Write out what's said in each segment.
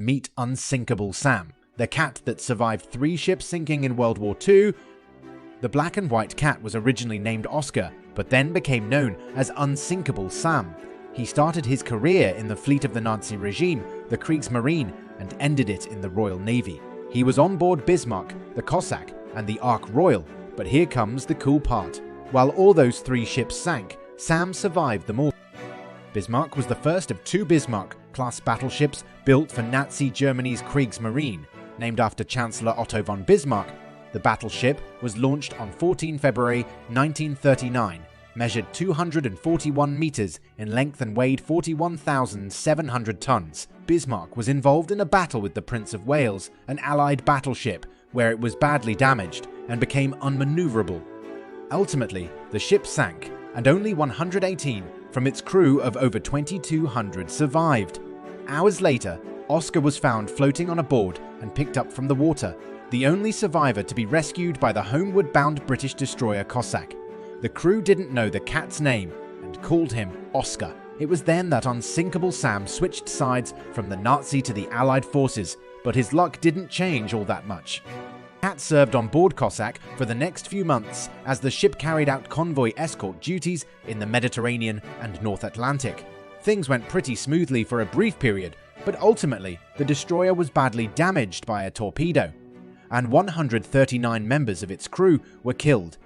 Meet Unsinkable Sam, the cat that survived 3 ships sinking in World War II. The black and white cat was originally named Oscar, but then became known as Unsinkable Sam. He started his career in the fleet of the Nazi regime, the Kriegs and ended it in the Royal Navy. He was on board Bismarck, the Cossack, and the Ark Royal, but here comes the cool part. While all those 3 ships sank, Sam survived them all. Bismarck was the first of 2 Bismarck-class battleships built for Nazi Germany's Kriegsmarine. Named after Chancellor Otto von Bismarck, the battleship was launched on 14 February 1939, measured 241 meters in length and weighed 41,700 tons. Bismarck was involved in a battle with the Prince of Wales, an Allied battleship, where it was badly damaged and became unmaneuverable. Ultimately, the ship sank, and only 118 from its crew of over 2,200 survived. Hours later, Oscar was found floating on a board and picked up from the water, the only survivor to be rescued by the homeward-bound British destroyer Cossack. The crew didn't know the cat's name and called him Oscar. It was then that Unsinkable Sam switched sides from the Nazi to the Allied forces, but his luck didn't change all that much. Cat served on board Cossack for the next few months as the ship carried out convoy escort duties in the Mediterranean and North Atlantic. Things went pretty smoothly for a brief period, but ultimately the destroyer was badly damaged by a torpedo, and 139 members of its crew were killed.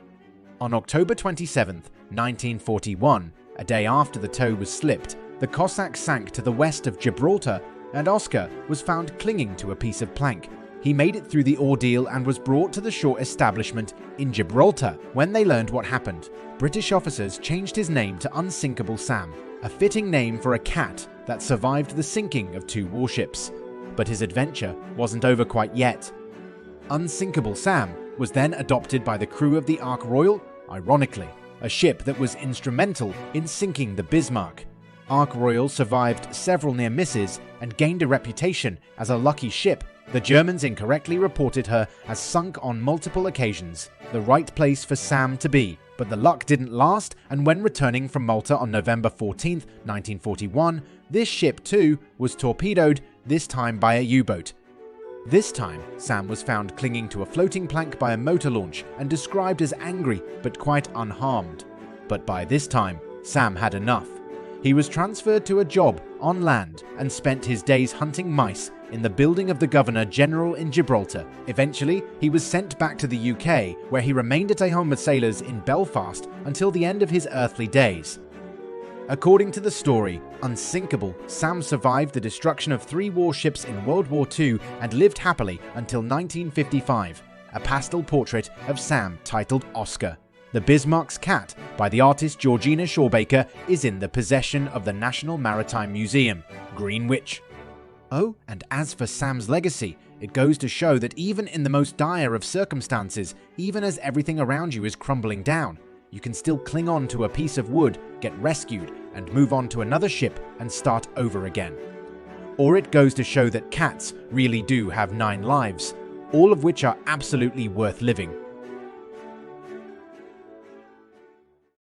On October 27, 1941, a day after the tow was slipped, the Cossack sank to the west of Gibraltar, and Oscar was found clinging to a piece of plank. He made it through the ordeal and was brought to the shore establishment in Gibraltar. When they learned what happened, British officers changed his name to Unsinkable Sam, a fitting name for a cat that survived the sinking of 2 warships. But his adventure wasn't over quite yet. Unsinkable Sam was then adopted by the crew of the Ark Royal, ironically, a ship that was instrumental in sinking the Bismarck. Ark Royal survived several near misses and gained a reputation as a lucky ship. The Germans incorrectly reported her as sunk on multiple occasions, the right place for Sam to be, but the luck didn't last, and when returning from Malta on November 14, 1941, this ship too was torpedoed, this time by a U-boat. This time, Sam was found clinging to a floating plank by a motor launch and described as angry but quite unharmed. But by this time, Sam had enough. He was transferred to a job on land and spent his days hunting mice in the building of the Governor-General in Gibraltar. Eventually, he was sent back to the UK, where he remained at a home with sailors in Belfast until the end of his earthly days. According to the story, Unsinkable Sam survived the destruction of 3 warships in World War II and lived happily until 1955. A pastel portrait of Sam titled Oscar. The Bismarck's cat by the artist Georgina Shawbaker is in the possession of the National Maritime Museum, Greenwich. Oh, and as for Sam's legacy, it goes to show that even in the most dire of circumstances, even as everything around you is crumbling down, you can still cling on to a piece of wood, get rescued, and move on to another ship and start over again. Or it goes to show that cats really do have 9 lives, all of which are absolutely worth living.